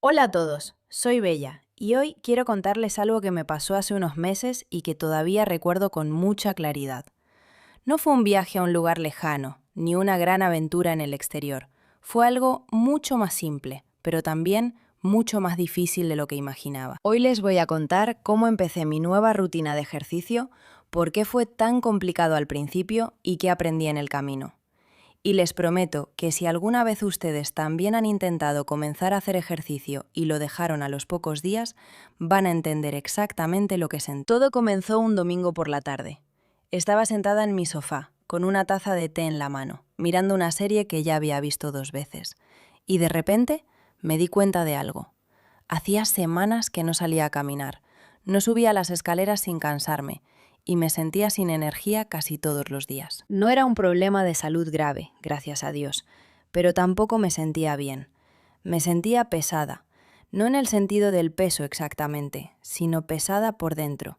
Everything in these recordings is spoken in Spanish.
Hola a todos, soy Bella y hoy quiero contarles algo que me pasó hace unos meses y que todavía recuerdo con mucha claridad. No fue un viaje a un lugar lejano, ni una gran aventura en el exterior. Fue algo mucho más simple, pero también mucho más difícil de lo que imaginaba. Hoy les voy a contar cómo empecé mi nueva rutina de ejercicio, por qué fue tan complicado al principio y qué aprendí en el camino. Y les prometo que si alguna vez ustedes también han intentado comenzar a hacer ejercicio y lo dejaron a los pocos días, van a entender exactamente lo que sentí. Todo comenzó un domingo por la tarde. Estaba sentada en mi sofá, con una taza de té en la mano, mirando una serie que ya había visto 2 veces. Y de repente me di cuenta de algo. Hacía semanas que no salía a caminar. No subía las escaleras sin cansarme y me sentía sin energía casi todos los días. No era un problema de salud grave, gracias a Dios, pero tampoco me sentía bien. Me sentía pesada, no en el sentido del peso exactamente, sino pesada por dentro,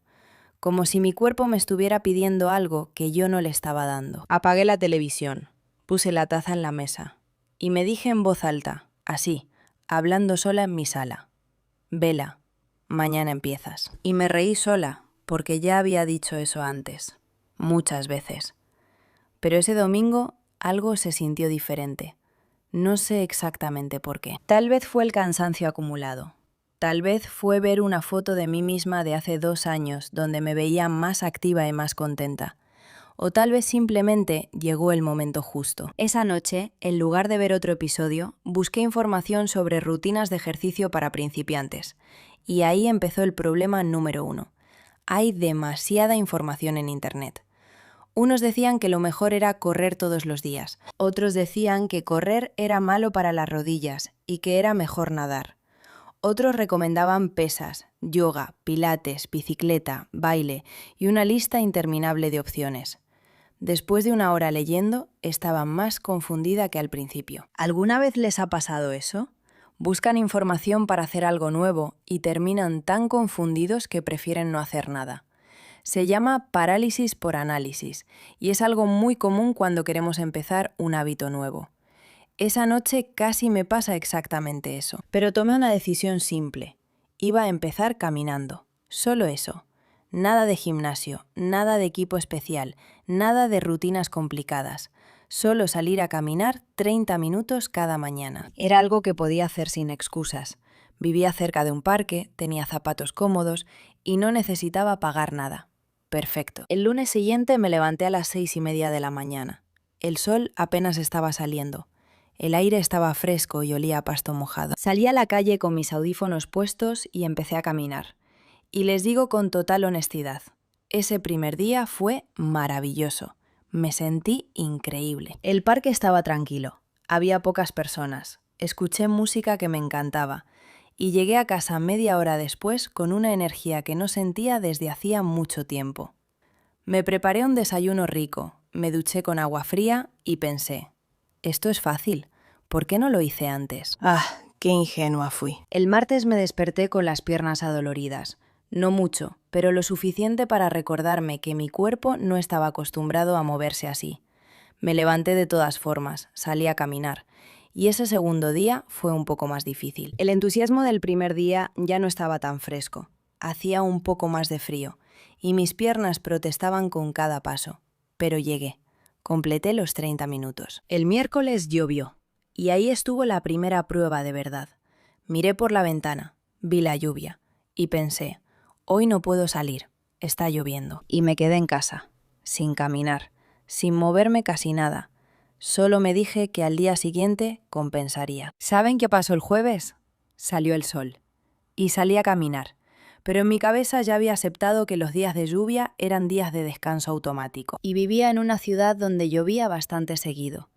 como si mi cuerpo me estuviera pidiendo algo que yo no le estaba dando. Apagué la televisión, puse la taza en la mesa y me dije en voz alta, así, hablando sola en mi sala: Vela, mañana empiezas. Y me reí sola, porque ya había dicho eso antes, muchas veces. Pero ese domingo algo se sintió diferente. No sé exactamente por qué. Tal vez fue el cansancio acumulado. Tal vez fue ver una foto de mí misma de hace 2 años donde me veía más activa y más contenta. O tal vez simplemente llegó el momento justo. Esa noche, en lugar de ver otro episodio, busqué información sobre rutinas de ejercicio para principiantes. Y ahí empezó el problema número 1. Hay demasiada información en Internet. Unos decían que lo mejor era correr todos los días. Otros decían que correr era malo para las rodillas y que era mejor nadar. Otros recomendaban pesas, yoga, pilates, bicicleta, baile y una lista interminable de opciones. Después de una hora leyendo, estaba más confundida que al principio. ¿Alguna vez les ha pasado eso? Buscan información para hacer algo nuevo y terminan tan confundidos que prefieren no hacer nada. Se llama parálisis por análisis y es algo muy común cuando queremos empezar un hábito nuevo. Esa noche casi me pasa exactamente eso, pero tomé una decisión simple. Iba a empezar caminando, solo eso. Nada de gimnasio, nada de equipo especial, nada de rutinas complicadas. Solo salir a caminar 30 minutos cada mañana. Era algo que podía hacer sin excusas. Vivía cerca de un parque, tenía zapatos cómodos y no necesitaba pagar nada. Perfecto. El lunes siguiente me levanté a las 6:30 de la mañana. El sol apenas estaba saliendo. El aire estaba fresco y olía a pasto mojado. Salí a la calle con mis audífonos puestos y empecé a caminar. Y les digo con total honestidad, ese primer día fue maravilloso. Me sentí increíble. El parque estaba tranquilo, había pocas personas, escuché música que me encantaba y llegué a casa media hora después con una energía que no sentía desde hacía mucho tiempo. Me preparé un desayuno rico, me duché con agua fría y pensé, esto es fácil, ¿por qué no lo hice antes? Qué ingenua fui. El martes me desperté con las piernas adoloridas. No mucho, pero lo suficiente para recordarme que mi cuerpo no estaba acostumbrado a moverse así. Me levanté de todas formas, salí a caminar, y ese segundo día fue un poco más difícil. El entusiasmo del primer día ya no estaba tan fresco, hacía un poco más de frío, y mis piernas protestaban con cada paso. Pero llegué, completé los 30 minutos. El miércoles llovió, y ahí estuvo la primera prueba de verdad. Miré por la ventana, vi la lluvia, y pensé, hoy no puedo salir, está lloviendo. Y me quedé en casa, sin caminar, sin moverme casi nada. Solo me dije que al día siguiente compensaría. ¿Saben qué pasó el jueves? Salió el sol. Y salí a caminar. Pero en mi cabeza ya había aceptado que los días de lluvia eran días de descanso automático. Y vivía en una ciudad donde llovía bastante seguido.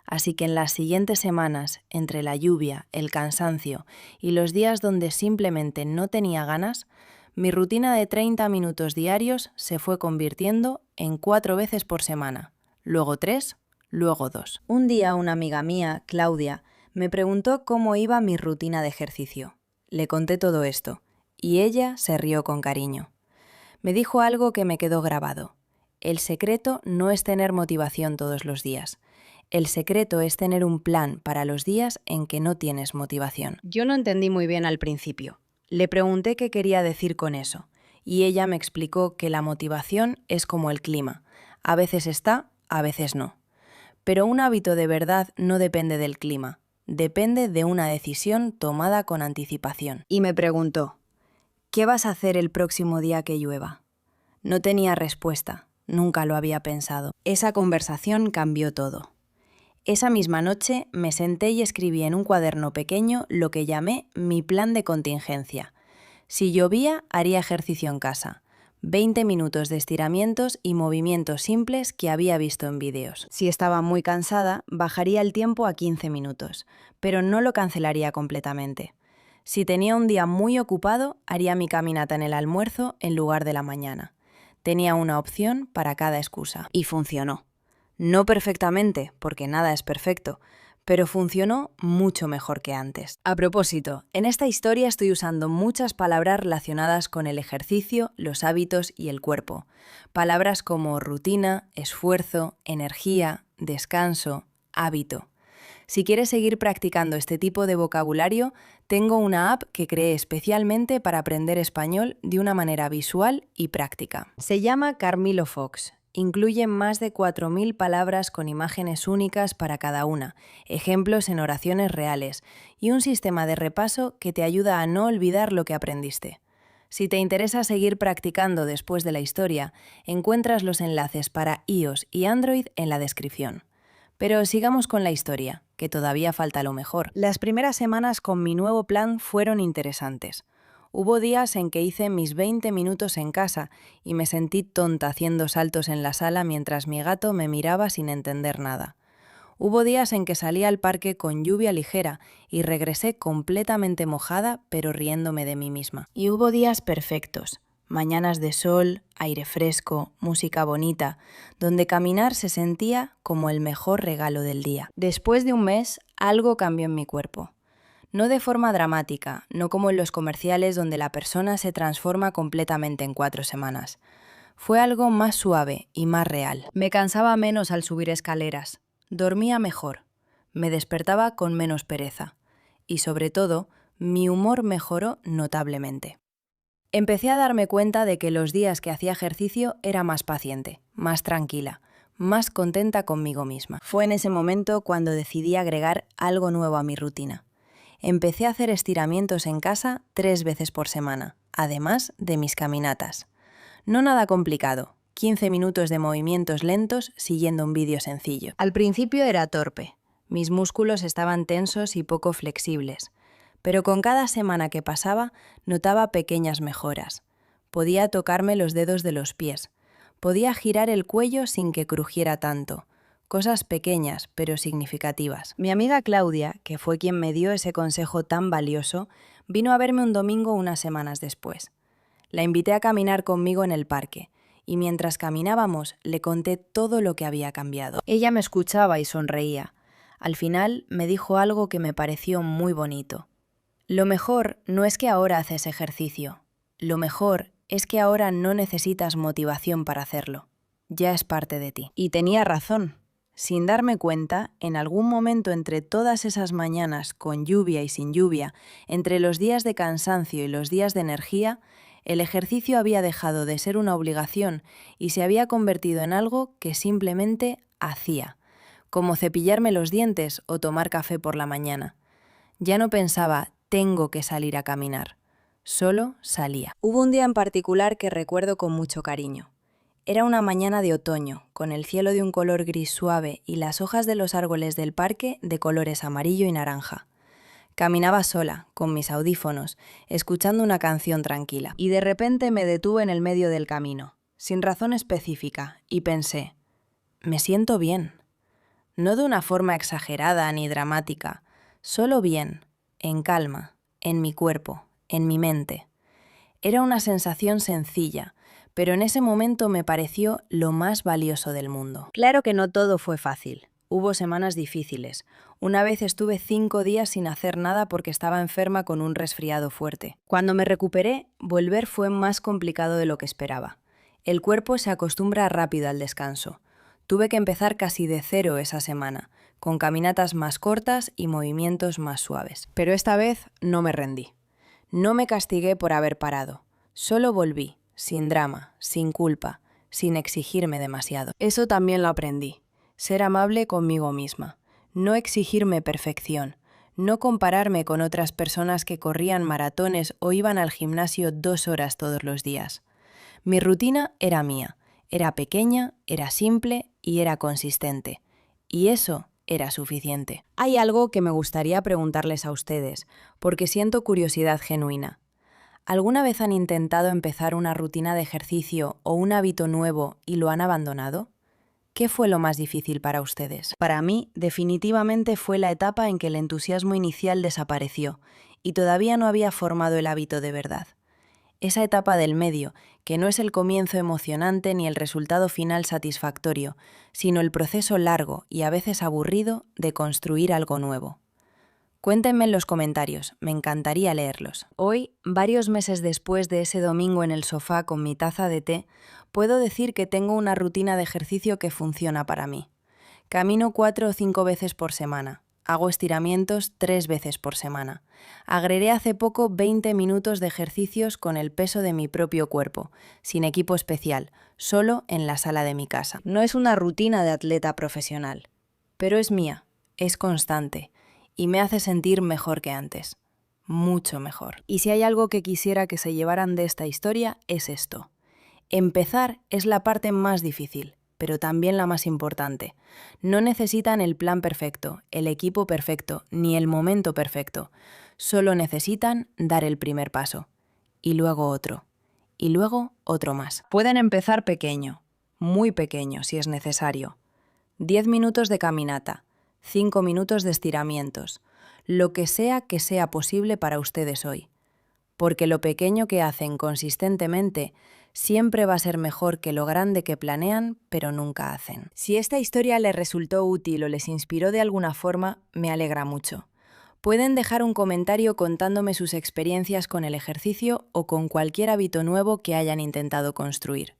Así que en las siguientes semanas, entre la lluvia, el cansancio y los días donde simplemente no tenía ganas, mi rutina de 30 minutos diarios se fue convirtiendo en 4 veces por semana, luego 3, luego 2. Un día una amiga mía, Claudia, me preguntó cómo iba mi rutina de ejercicio. Le conté todo esto, y ella se rió con cariño. Me dijo algo que me quedó grabado. El secreto no es tener motivación todos los días. El secreto es tener un plan para los días en que no tienes motivación. Yo no entendí muy bien al principio. Le pregunté qué quería decir con eso, y ella me explicó que la motivación es como el clima. A veces está, a veces no. Pero un hábito de verdad no depende del clima, depende de una decisión tomada con anticipación. Y me preguntó, ¿qué vas a hacer el próximo día que llueva? No tenía respuesta, nunca lo había pensado. Esa conversación cambió todo. Esa misma noche me senté y escribí en un cuaderno pequeño lo que llamé mi plan de contingencia. Si llovía, haría ejercicio en casa. 20 minutos de estiramientos y movimientos simples que había visto en vídeos. Si estaba muy cansada, bajaría el tiempo a 15 minutos, pero no lo cancelaría completamente. Si tenía un día muy ocupado, haría mi caminata en el almuerzo en lugar de la mañana. Tenía una opción para cada excusa. Y funcionó. No perfectamente, porque nada es perfecto, pero funcionó mucho mejor que antes. A propósito, en esta historia estoy usando muchas palabras relacionadas con el ejercicio, los hábitos y el cuerpo. Palabras como rutina, esfuerzo, energía, descanso, hábito. Si quieres seguir practicando este tipo de vocabulario, tengo una app que creé especialmente para aprender español de una manera visual y práctica. Se llama Carmilo Fox. Incluye más de 4.000 palabras con imágenes únicas para cada una, ejemplos en oraciones reales y un sistema de repaso que te ayuda a no olvidar lo que aprendiste. Si te interesa seguir practicando después de la historia, encuentras los enlaces para iOS y Android en la descripción. Pero sigamos con la historia, que todavía falta lo mejor. Las primeras semanas con mi nuevo plan fueron interesantes. Hubo días en que hice mis 20 minutos en casa y me sentí tonta haciendo saltos en la sala mientras mi gato me miraba sin entender nada. Hubo días en que salí al parque con lluvia ligera y regresé completamente mojada, pero riéndome de mí misma. Y hubo días perfectos, mañanas de sol, aire fresco, música bonita, donde caminar se sentía como el mejor regalo del día. Después de un mes, algo cambió en mi cuerpo. No de forma dramática, no como en los comerciales donde la persona se transforma completamente en 4 semanas. Fue algo más suave y más real. Me cansaba menos al subir escaleras, dormía mejor, me despertaba con menos pereza y, sobre todo, mi humor mejoró notablemente. Empecé a darme cuenta de que los días que hacía ejercicio era más paciente, más tranquila, más contenta conmigo misma. Fue en ese momento cuando decidí agregar algo nuevo a mi rutina. Empecé a hacer estiramientos en casa 3 veces por semana, además de mis caminatas. No nada complicado, 15 minutos de movimientos lentos siguiendo un vídeo sencillo. Al principio era torpe, mis músculos estaban tensos y poco flexibles, pero con cada semana que pasaba notaba pequeñas mejoras. Podía tocarme los dedos de los pies, podía girar el cuello sin que crujiera tanto. Cosas pequeñas, pero significativas. Mi amiga Claudia, que fue quien me dio ese consejo tan valioso, vino a verme un domingo unas semanas después. La invité a caminar conmigo en el parque, y mientras caminábamos le conté todo lo que había cambiado. Ella me escuchaba y sonreía. Al final me dijo algo que me pareció muy bonito. Lo mejor no es que ahora haces ejercicio. Lo mejor es que ahora no necesitas motivación para hacerlo. Ya es parte de ti. Y tenía razón. Sin darme cuenta, en algún momento entre todas esas mañanas con lluvia y sin lluvia, entre los días de cansancio y los días de energía, el ejercicio había dejado de ser una obligación y se había convertido en algo que simplemente hacía, como cepillarme los dientes o tomar café por la mañana. Ya no pensaba, tengo que salir a caminar. Solo salía. Hubo un día en particular que recuerdo con mucho cariño. Era una mañana de otoño, con el cielo de un color gris suave y las hojas de los árboles del parque de colores amarillo y naranja. Caminaba sola, con mis audífonos, escuchando una canción tranquila. Y de repente me detuve en el medio del camino, sin razón específica, y pensé, me siento bien. No de una forma exagerada ni dramática, solo bien, en calma, en mi cuerpo, en mi mente. Era una sensación sencilla, pero en ese momento me pareció lo más valioso del mundo. Claro que no todo fue fácil. Hubo semanas difíciles. Una vez estuve 5 días sin hacer nada porque estaba enferma con un resfriado fuerte. Cuando me recuperé, volver fue más complicado de lo que esperaba. El cuerpo se acostumbra rápido al descanso. Tuve que empezar casi de cero esa semana. con caminatas más cortas y movimientos más suaves. Pero esta vez no me rendí. No me castigué por haber parado. Solo volví, sin drama, sin culpa, sin exigirme demasiado. Eso también lo aprendí. Ser amable conmigo misma. No exigirme perfección. No compararme con otras personas que corrían maratones o iban al gimnasio 2 horas todos los días. Mi rutina era mía. Era pequeña, era simple y era consistente. Y eso era suficiente. Hay algo que me gustaría preguntarles a ustedes, porque siento curiosidad genuina. ¿Alguna vez han intentado empezar una rutina de ejercicio o un hábito nuevo y lo han abandonado? ¿Qué fue lo más difícil para ustedes? Para mí, definitivamente fue la etapa en que el entusiasmo inicial desapareció y todavía no había formado el hábito de verdad. Esa etapa del medio, que no es el comienzo emocionante ni el resultado final satisfactorio, sino el proceso largo y a veces aburrido de construir algo nuevo. Cuéntenme en los comentarios, me encantaría leerlos. Hoy, varios meses después de ese domingo en el sofá con mi taza de té, puedo decir que tengo una rutina de ejercicio que funciona para mí. Camino 4 o 5 veces por semana. Hago estiramientos 3 veces por semana. Agregué hace poco 20 minutos de ejercicios con el peso de mi propio cuerpo, sin equipo especial, solo en la sala de mi casa. No es una rutina de atleta profesional, pero es mía, es constante y me hace sentir mejor que antes. Mucho mejor. Y si hay algo que quisiera que se llevaran de esta historia, es esto. Empezar es la parte más difícil, pero también la más importante. No necesitan el plan perfecto, el equipo perfecto, ni el momento perfecto. Solo necesitan dar el primer paso. Y luego otro. Y luego otro más. Pueden empezar pequeño, muy pequeño si es necesario. 10 minutos de caminata, 5 minutos de estiramientos, lo que sea posible para ustedes hoy. Porque lo pequeño que hacen consistentemente siempre va a ser mejor que lo grande que planean, pero nunca hacen. Si esta historia les resultó útil o les inspiró de alguna forma, me alegra mucho. Pueden dejar un comentario contándome sus experiencias con el ejercicio o con cualquier hábito nuevo que hayan intentado construir.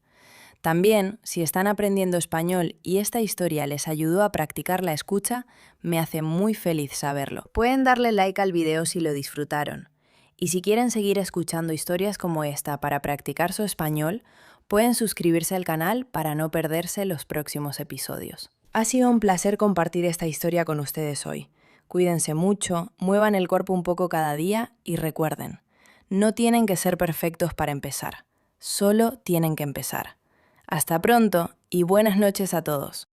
También, si están aprendiendo español y esta historia les ayudó a practicar la escucha, me hace muy feliz saberlo. Pueden darle like al video si lo disfrutaron. Y si quieren seguir escuchando historias como esta para practicar su español, pueden suscribirse al canal para no perderse los próximos episodios. Ha sido un placer compartir esta historia con ustedes hoy. Cuídense mucho, muevan el cuerpo un poco cada día y recuerden, no tienen que ser perfectos para empezar, solo tienen que empezar. Hasta pronto y buenas noches a todos.